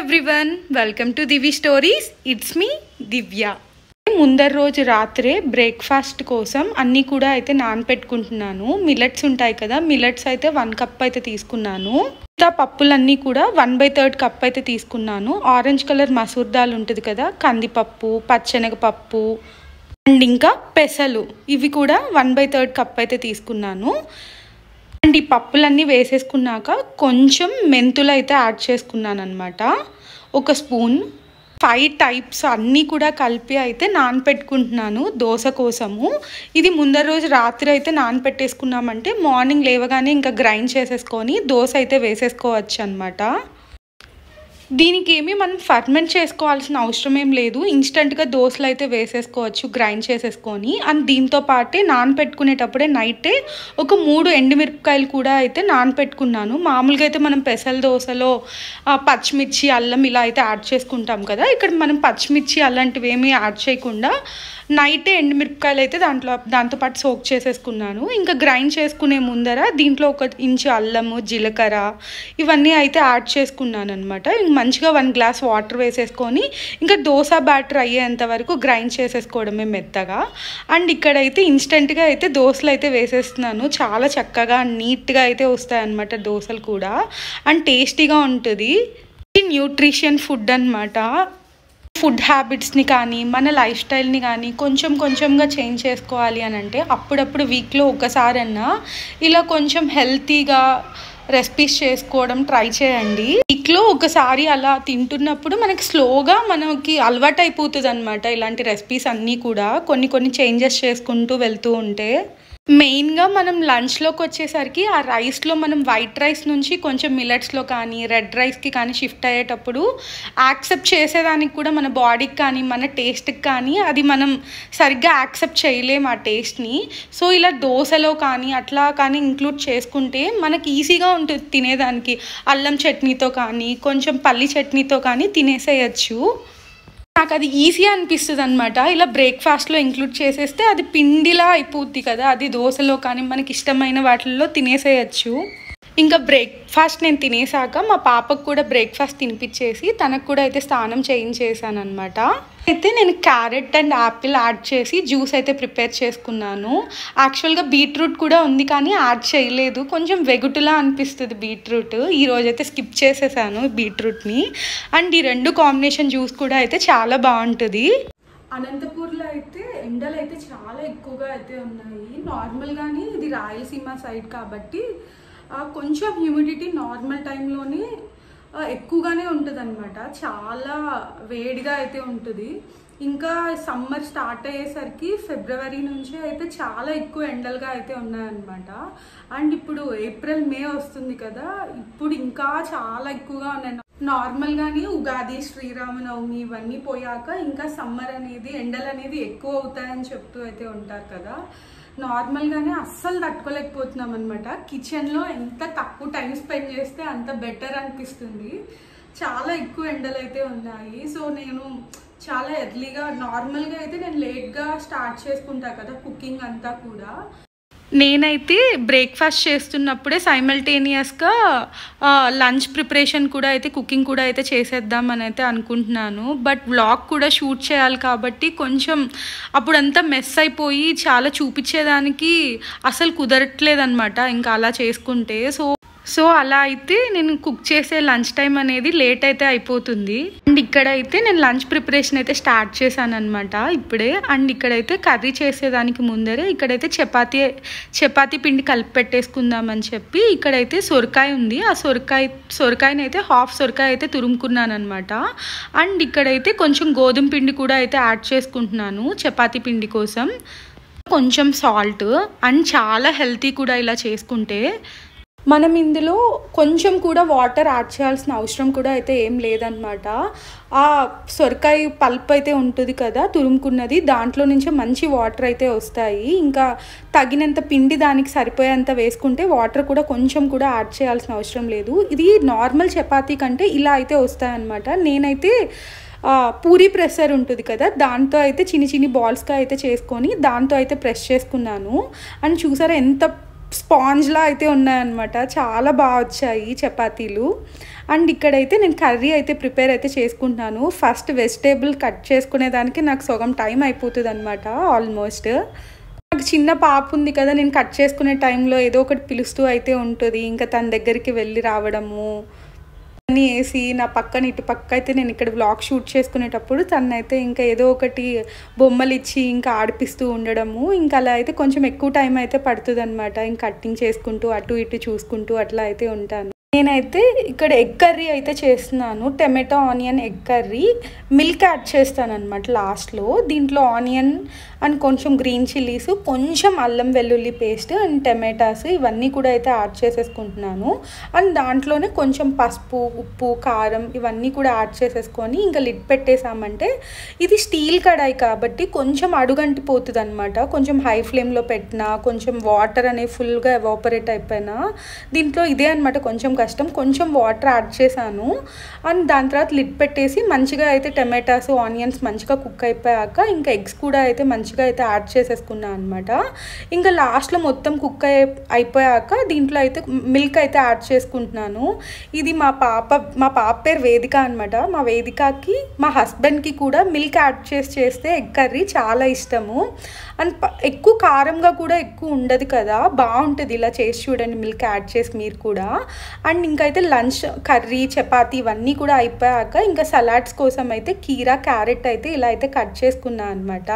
Everyone, welcome to Divi stories. It's me Divya. ముందర రోజు రాత్రే బ్రేక్ఫాస్ట్ కోసం అన్నీ కూడా అయితే నానపెట్టుకుంటున్నాను. మిల్లెట్స్ ఉంటాయి కదా, మిల్లెట్స్ అయితే 1 కప్ అయితే తీసుకున్నాను. మిగతా పప్పులన్నీ కూడా 1/3 కప్ అయితే తీసుకున్నాను. ఆరెంజ్ కలర్ మసూర్ దాల్ ఉంటుంది కదా, కందిపప్పు, పచ్చెనగపప్పు అండ్ ఇంకా పెసలు, ఇవి కూడా 1/3 కప్ అయితే తీసుకున్నాను. అండ్ ఈ పప్పులన్నీ వేసేసుకున్నాక కొంచెం మెంతులు అయితే యాడ్ చేసుకున్నాను అనమాట. 1 స్పూన్. 5 టైప్స్ అన్నీ కూడా కలిపి అయితే నానపెట్టుకుంటున్నాను దోశ కోసము. ఇది ముందర రోజు రాత్రి అయితే నానపెట్టేసుకున్నామంటే మార్నింగ్ లేవగానే ఇంకా గ్రైండ్ చేసేసుకొని దోశ అయితే వేసేసుకోవచ్చు అనమాట. దీనికి ఏమీ మనం ఫర్మెంట్ చేసుకోవాల్సిన అవసరం ఏం లేదు. ఇన్స్టెంట్గా దోశలు అయితే వేసేసుకోవచ్చు గ్రైండ్ చేసేసుకొని. అండ్ దీంతో పాటే నానపెట్టుకునేటప్పుడే నైటే ఒక 3 ఎండుమిరపకాయలు కూడా అయితే నానపెట్టుకున్నాను. మామూలుగా అయితే మనం పెసల దోశలో పచ్చిమిర్చి, అల్లం ఇలా అయితే యాడ్ చేసుకుంటాం కదా, ఇక్కడ మనం పచ్చిమిర్చి అలాంటివి ఏమీ యాడ్ చేయకుండా నైటే ఎండుమిరపకాయలు అయితే దాంతోపాటు సోక్ చేసేసుకున్నాను. ఇంకా గ్రైండ్ చేసుకునే ముందర దీంట్లో 1 ఇంచు అల్లము, జీలకర్ర ఇవన్నీ అయితే యాడ్ చేసుకున్నాను అనమాట. మంచిగా 1 గ్లాస్ వాటర్ వేసేసుకొని ఇంకా దోశ బ్యాటర్ అయ్యేంత వరకు గ్రైండ్ చేసేసుకోవడమే మెత్తగా. అండ్ ఇక్కడైతే ఇన్స్టెంట్గా అయితే దోశలు అయితే వేసేస్తున్నాను. చాలా చక్కగా నీట్గా అయితే వస్తాయి అన్నమాట దోశలు కూడా. అండ్ టేస్టీగా ఉంటుంది. న్యూట్రిషన్ ఫుడ్ అనమాట. ఫుడ్ హ్యాబిట్స్ని కానీ మన లైఫ్ స్టైల్ని కానీ కొంచెంగా చేంజ్ చేసుకోవాలి అని అంటే అప్పుడప్పుడు వీక్లో ఒకసారన్నా ఇలా కొంచెం హెల్తీగా రెసిపీస్ చేసుకోవడం ట్రై చేయండి. వీక్లో ఒకసారి అలా తింటున్నప్పుడు మనకి స్లోగా మనకి అలవాటు అయిపోతుంది అనమాట. ఇలాంటి రెసిపీస్ అన్నీ కూడా కొన్ని చేంజెస్ చేసుకుంటూ వెళ్తూ ఉంటే. మెయిన్గా మనం లంచ్లోకి వచ్చేసరికి ఆ రైస్లో మనం వైట్ రైస్ నుంచి కొంచెం మిల్లెట్స్లో కానీ రెడ్ రైస్కి కానీ షిఫ్ట్ అయ్యేటప్పుడు యాక్సెప్ట్ చేసేదానికి కూడా మన బాడీకి కానీ మన టేస్ట్కి కానీ అది మనం సరిగ్గా యాక్సెప్ట్ చేయలేము ఆ టేస్ట్ని. సో ఇలా దోశలో కానీ అట్లా కానీ ఇంక్లూడ్ చేసుకుంటే మనకి ఈజీగా ఉంటుంది తినేదానికి. అల్లం చట్నీతో కానీ కొంచెం పల్లి చట్నీతో కానీ తినేసేయచ్చు. నాకు అది ఈజీ అనిపిస్తుంది అనమాట. ఇలా బ్రేక్ఫాస్ట్లో ఇంక్లూడ్ చేసేస్తే అది పిండిలా అయిపోద్ది కదా, అది దోశలో కానీ మనకి ఇష్టమైన వాటిల్లో తినేసేయచ్చు. ఇంకా బ్రేక్ఫాస్ట్ నేను తినేసాక మా పాపకు కూడా బ్రేక్ఫాస్ట్ తినిపించేసి తనకు కూడా అయితే స్నానం చేయించేసాను అనమాట. అయితే నేను క్యారెట్ అండ్ యాపిల్ యాడ్ చేసి జ్యూస్ అయితే ప్రిపేర్ చేసుకున్నాను. యాక్చువల్గా బీట్రూట్ కూడా ఉంది కానీ యాడ్ చేయలేదు, కొంచెం వెగుటులా అనిపిస్తుంది బీట్రూట్. ఈరోజైతే స్కిప్ చేసేసాను బీట్రూట్ని. అండ్ ఈ 2 కాంబినేషన్ జ్యూస్ కూడా అయితే చాలా బాగుంటుంది. అనంతపూర్లో అయితే ఎండలు అయితే చాలా ఎక్కువగా అయితే ఉన్నాయి. నార్మల్గానే ఇది రాయలసీమ సైడ్ కాబట్టి కొంచెం హ్యూమిడిటీ నార్మల్ టైంలోనే ఎక్కువగానే ఉంటుంది అనమాట. చాలా వేడిగా అయితే ఉంటుంది. ఇంకా సమ్మర్ స్టార్ట్ అయ్యేసరికి ఫిబ్రవరి నుంచి అయితే చాలా ఎక్కువ ఎండలుగా అయితే ఉన్నాయన్నమాట. అండ్ ఇప్పుడు ఏప్రిల్, మే వస్తుంది కదా, ఇప్పుడు ఇంకా చాలా ఎక్కువగా ఉన్నాయి. నార్మల్గానే ఉగాది, శ్రీరామనవమి ఇవన్నీ పోయాక ఇంకా సమ్మర్ అనేది ఎండలు అనేది ఎక్కువ అవుతాయని చెప్తూ అయితే ఉంటారు కదా. నార్మల్గానే అస్సలు తట్టుకోలేకపోతున్నాం అనమాట. కిచెన్లో ఎంత తక్కువ టైం స్పెండ్ చేస్తే అంత బెటర్ అనిపిస్తుంది. చాలా ఎక్కువ ఎండలు అయితే ఉన్నాయి. సో నేను చాలా ఎర్లీగా, నార్మల్గా అయితే నేను లేట్గా స్టార్ట్ చేసుకుంటా కదా కుకింగ్ అంతా కూడా. నేనైతే బ్రేక్ఫాస్ట్ చేస్తున్నప్పుడే సైమల్టేనియస్గా లంచ్ ప్రిపరేషన్ కూడా అయితే కుకింగ్ కూడా అయితే చేసేద్దామని అయితే అనుకుంటున్నాను. బట్ వ్లాగ్ కూడా షూట్ చేయాలి కాబట్టి కొంచెం అప్పుడంతా మెస్ అయిపోయి చాలా చూపించేదానికి అసలు కుదరట్లేదన్నమాట ఇంకా అలా చేసుకుంటే. సో అలా అయితే నేను కుక్ చేసే లంచ్ టైం అనేది లేట్ అయితే అయిపోతుంది. అండ్ ఇక్కడైతే నేను లంచ్ ప్రిపరేషన్ అయితే స్టార్ట్ చేశాను అనమాట ఇప్పుడే. అండ్ ఇక్కడైతే కర్రీ చేసేదానికి ముందరే ఇక్కడైతే చపాతీ పిండి కలిపి పెట్టేసుకుందామని చెప్పి ఇక్కడైతే సొరకాయ ఉంది. ఆ సొరకాయని అయితే హాఫ్ సొరకాయ అయితే తురుముకున్నాను అనమాట. అండ్ ఇక్కడైతే కొంచెం గోధుమ పిండి కూడా అయితే యాడ్ చేసుకుంటున్నాను చపాతీ పిండి కోసం. కొంచెం సాల్ట్. అండ్ చాలా హెల్తీ కూడా ఇలా చేసుకుంటే. మనం ఇందులో కొంచెం కూడా వాటర్ యాడ్ చేయాల్సిన అవసరం కూడా అయితే ఏం లేదనమాట. ఆ సొరకాయ పల్ప్ అయితే ఉంటుంది కదా తురుముకున్నది, దాంట్లో నుంచే మంచి వాటర్ అయితే వస్తాయి. ఇంకా తగినంత పిండి దానికి సరిపోయేంత వేసుకుంటే వాటర్ కూడా కొంచెం కూడా యాడ్ చేయాల్సిన అవసరం లేదు. ఇది నార్మల్ చపాతీ కంటే ఇలా అయితే వస్తాయన్నమాట. నేనైతే పూరీ ప్రెస్సర్ ఉంటుంది కదా, దాంతో అయితే చిన్ని బాల్స్గా అయితే చేసుకొని దాంతో అయితే ప్రెస్ చేసుకున్నాను. అండ్ చూసారా ఎంత స్పాంజ్లా అయితే ఉన్నాయన్నమాట. చాలా బాగా వచ్చాయి చపాతీలు. అండ్ ఇక్కడైతే నేను కర్రీ అయితే ప్రిపేర్ అయితే చేసుకుంటున్నాను. ఫస్ట్ వెజిటేబుల్ కట్ చేసుకునేదానికి నాకు సగం టైం అయిపోతుంది అనమాట ఆల్మోస్ట్. నాకు చిన్న పాప ఉంది కదా, నేను కట్ చేసుకునే టైంలో ఏదో ఒకటి పిలుస్తూ అయితే ఉంటుంది. ఇంకా తన దగ్గరికి వెళ్ళి రావడము అన్నీ వేసి నా పక్కన ఇటు పక్క అయితే నేను ఇక్కడ వ్లాగ్ షూట్ చేసుకునేటప్పుడు తనైతే ఇంకా ఏదో ఒకటి బొమ్మలు ఇచ్చి ఇంకా ఆడిపిస్తూ ఉండడము. ఇంకా అలా అయితే కొంచెం ఎక్కువ టైం అయితే పడుతుంది అనమాట. ఇంకా కట్టింగ్ చేసుకుంటూ అటు ఇటు చూసుకుంటూ అట్లా అయితే ఉంటాను. నేనైతే ఇక్కడ ఎగ్ కర్రీ అయితే చేస్తున్నాను. Tomato onion egg curry. Milk add చేస్తాను అనమాట లాస్ట్లో. దీంట్లో ఆనియన్ అండ్ కొంచెం గ్రీన్ చిల్లీస్, కొంచెం అల్లం వెల్లుల్లి పేస్ట్ అండ్ టమాటాస్ ఇవన్నీ కూడా అయితే యాడ్ చేసేసుకుంటున్నాను. అండ్ దాంట్లోనే కొంచెం పసుపు, ఉప్పు, కారం ఇవన్నీ కూడా యాడ్ చేసేసుకొని ఇంకా లిడ్ పెట్టేసామంటే, ఇది స్టీల్ కడాయి కాబట్టి కొంచెం అడుగంటిపోతుంది అనమాట. కొంచెం హై ఫ్లేమ్లో పెట్టినా, కొంచెం వాటర్ అనేవి ఫుల్గా ఎవాపరేట్ అయిపోయినా దీంట్లో ఇదే అనమాట కొంచెం కష్టం. కొంచెం వాటర్ యాడ్ చేశాను. అండ్ దాని తర్వాత లిడ్ పెట్టేసి మంచిగా అయితే టమాటాస్, ఆనియన్స్ మంచిగా కుక్ అయిపోయాక ఇంకా ఎగ్స్ కూడా అయితే మంచిగా అయితే యాడ్ చేసేసుకున్నాను అనమాట. ఇంకా లాస్ట్లో మొత్తం కుక్ అయిపోయాక దీంట్లో అయితే మిల్క్ అయితే యాడ్ చేసుకుంటున్నాను. ఇది మా పాప పేరు వేదిక అనమాట. మా వేదికకి మా హస్బెండ్కి కూడా మిల్క్ యాడ్ చేస్తే ఎగ్ కర్రీ చాలా ఇష్టము. అండ్ ఎక్కువ కారంగా కూడా ఎక్కువ ఉండదు కదా, బాగుంటుంది. ఇలా చేసి చూడండి మిల్క్ యాడ్ చేసి మీరు కూడా. అండ్ ఇంకైతే లంచ్ కర్రీ, చపాతీ ఇవన్నీ కూడా అయిపోయాక ఇంకా సలాడ్స్ కోసం అయితే కీరా, క్యారెట్ అయితే ఇలా అయితే కట్ చేసుకున్నాను అనమాట.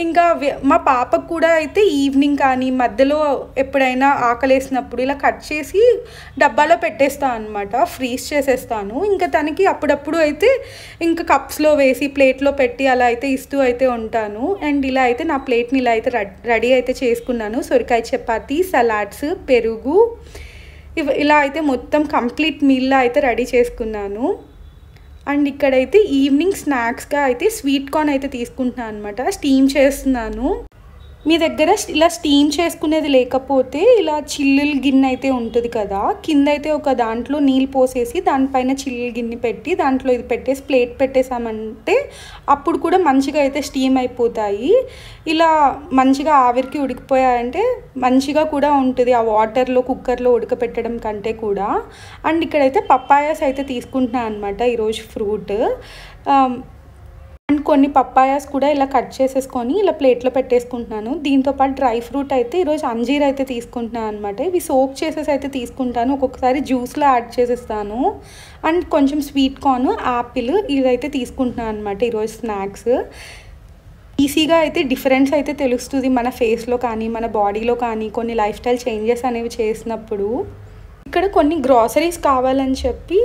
ఇంకా మా పాపకు కూడా అయితే ఈవినింగ్ కానీ మధ్యలో ఎప్పుడైనా ఆకలేసినప్పుడు ఇలా కట్ చేసి డబ్బాలో పెట్టేస్తాను అనమాట, ఫ్రీజ్ చేసేస్తాను. ఇంకా తనకి అప్పుడప్పుడు అయితే ఇంకా కప్స్లో వేసి ప్లేట్లో పెట్టి అలా అయితే ఇస్తూ అయితే ఉంటాను. అండ్ ఇలా అయితే నా ప్లేట్ని ఇలా అయితే రెడీ అయితే చేసుకున్నాను. సొరకాయ చపాతీ, సలాడ్స్, పెరుగు ఇలా అయితే మొత్తం కంప్లీట్ మీల్లా అయితే రెడీ చేసుకున్నాను. అండ్ ఇక్కడైతే ఈవినింగ్ స్నాక్స్గా అయితే స్వీట్ కార్న్ అయితే తీసుకుంటున్నాను అనమాట. స్టీమ్ చేస్తున్నాను. మీ దగ్గర ఇలా స్టీమ్ చేసుకునేది లేకపోతే ఇలా చిల్లుల గిన్నె అయితే ఉంటుంది కదా, కింద అయితే ఒక దాంట్లో నీళ్ళు పోసేసి దానిపైన చిల్లుల గిన్నె పెట్టి దాంట్లో ఇది పెట్టేసి ప్లేట్ పెట్టేసామంటే అప్పుడు కూడా మంచిగా అయితే స్టీమ్ అయిపోతాయి. ఇలా మంచిగా ఆవిరికి ఉడికిపోయాయంటే మంచిగా కూడా ఉంటుంది ఆ వాటర్లో, కుక్కర్లో ఉడకపెట్టడం కంటే కూడా. అండ్ ఇక్కడైతే పప్పాయాస్ అయితే తీసుకుంటున్నాను అనమాట ఈరోజు ఫ్రూట్. అండ్ కొన్ని పప్పాయాస్ కూడా ఇలా కట్ చేసేసుకొని ఇలా ప్లేట్లో పెట్టేసుకుంటున్నాను. దీంతోపాటు డ్రై ఫ్రూట్ అయితే ఈరోజు అంజీర్ అయితే తీసుకుంటున్నాను అనమాట. ఇవి సోక్ చేసేసి అయితే తీసుకుంటాను, ఒక్కొక్కసారి జ్యూస్లో యాడ్ చేసేస్తాను. అండ్ కొంచెం స్వీట్ కార్న్, యాపిల్ ఇదైతే తీసుకుంటున్నాను అనమాట ఈరోజు స్నాక్స్. ఈజీగా అయితే డిఫరెన్స్ అయితే తెలుస్తుంది మన ఫేస్లో కానీ మన బాడీలో కానీ కొన్ని లైఫ్ స్టైల్ చేంజెస్ అనేవి చేసినప్పుడు. ఇక్కడ కొన్ని గ్రాసరీస్ కావాలని చెప్పి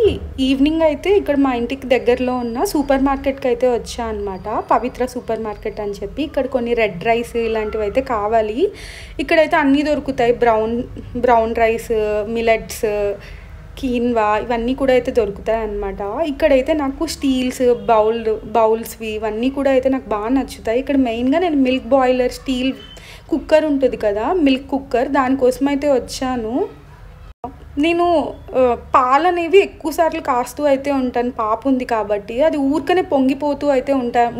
ఈవినింగ్ అయితే ఇక్కడ మా ఇంటికి దగ్గరలో ఉన్న సూపర్ మార్కెట్కి అయితే వచ్చా అనమాట. పవిత్ర సూపర్ మార్కెట్ అని చెప్పి. ఇక్కడ కొన్ని రెడ్ రైస్ ఇలాంటివి అయితే కావాలి. ఇక్కడైతే అన్నీ దొరుకుతాయి. బ్రౌన్ రైస్, మిల్లెట్స్, కీన్వా ఇవన్నీ కూడా అయితే దొరుకుతాయి అన్నమాట. ఇక్కడైతే నాకు స్టీల్స్, బౌల్స్వి ఇవన్నీ కూడా అయితే నాకు బాగా నచ్చుతాయి. ఇక్కడ మెయిన్గా నేను మిల్క్ బాయిలర్, స్టీల్ కుక్కర్ ఉంటుంది కదా, మిల్క్ కుక్కర్, దానికోసం అయితే వచ్చాను. నేను పాలు అనేవి ఎక్కువసార్లు కాస్తూ అయితే ఉంటాను, పాప ఉంది కాబట్టి. అది ఊరికనే పొంగిపోతూ అయితే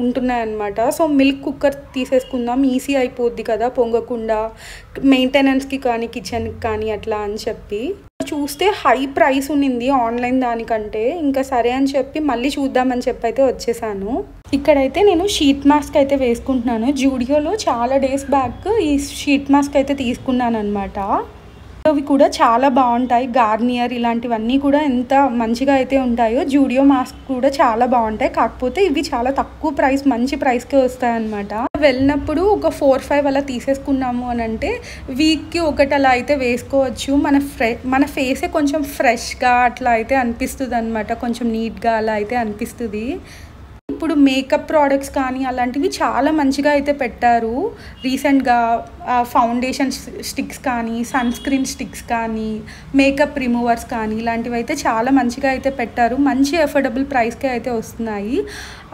ఉంటున్నాయి అన్నమాట. సో మిల్క్ కుక్కర్ తీసేసుకుందాం, ఈజీ అయిపోద్ది కదా పొంగకుండా, మెయింటెనెన్స్కి కానీ కిచెన్కి కానీ అట్లా అని చెప్పి. చూస్తే హై ప్రైస్ ఉన్నింది ఆన్లైన్ దానికంటే. ఇంకా సరే అని చెప్పి మళ్ళీ చూద్దామని చెప్పి అయితే వచ్చేసాను. ఇక్కడైతే నేను షీట్ మాస్క్ అయితే వేసుకుంటున్నాను. జూడియోలో చాలా డేస్ బ్యాక్ ఈ షీట్ మాస్క్ అయితే తీసుకున్నాను అనమాట. అవి కూడా చాలా బాగుంటాయి. గార్నియర్ ఇలాంటివన్నీ కూడా ఎంత మంచిగా అయితే ఉంటాయో, జూడియో మాస్క్ కూడా చాలా బాగుంటాయి. కాకపోతే ఇవి చాలా తక్కువ ప్రైస్, మంచి ప్రైస్కే వస్తాయి అన్నమాట. వెళ్ళినప్పుడు ఒక 4-5 అలా తీసేసుకున్నాము అని అంటే వీక్కి ఒకటి అలా అయితే వేసుకోవచ్చు. మన ఫేసే కొంచెం ఫ్రెష్గా అట్లా అయితే అనిపిస్తుంది అనమాట, కొంచెం నీట్గా అలా అయితే అనిపిస్తుంది. ఇప్పుడు మేకప్ ప్రోడక్ట్స్ కానీ అలాంటివి చాలా మంచిగా అయితే పెట్టారు రీసెంట్గా. ఫౌండేషన్ స్టిక్స్ కానీ, సన్ స్క్రీన్ స్టిక్స్ కానీ, మేకప్ రిమూవర్స్ కానీ ఇలాంటివి అయితే చాలా మంచిగా అయితే పెట్టారు. మంచి అఫోర్డబుల్ ప్రైస్కే అయితే వస్తున్నాయి.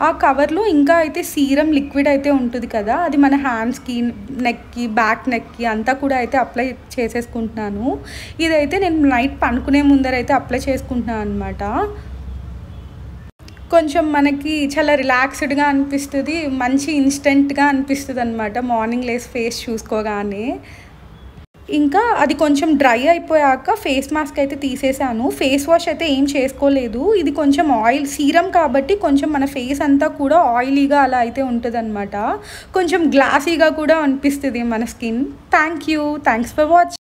ఆ కవర్లో ఇంకా అయితే సీరం లిక్విడ్ అయితే ఉంటుంది కదా, అది మన హ్యాండ్స్కి, నెక్కి, బ్యాక్ నెక్కి అంతా కూడా అయితే అప్లై చేసేసుకుంటున్నాను. ఇదైతే నేను నైట్ పనుకునే ముందరైతే అప్లై చేసుకుంటున్నాను అనమాట. కొంచెం మనకి చాలా రిలాక్స్డ్గా అనిపిస్తుంది, మంచి ఇన్స్టెంట్గా అనిపిస్తుంది అనమాట మార్నింగ్ లేసి ఫేస్ చూసుకోగానే. ఇంకా అది కొంచెం డ్రై అయిపోయాక ఫేస్ మాస్క్ అయితే తీసేసాను. ఫేస్ వాష్ అయితే ఏం చేసుకోలేదు. ఇది కొంచెం ఆయిల్ సీరం కాబట్టి కొంచెం మన ఫేస్ అంతా కూడా ఆయిలీగా అలా అయితే ఉంటుందన్నమాట. కొంచెం గ్లాసీగా కూడా అనిపిస్తుంది మన స్కిన్. Thanks for watching.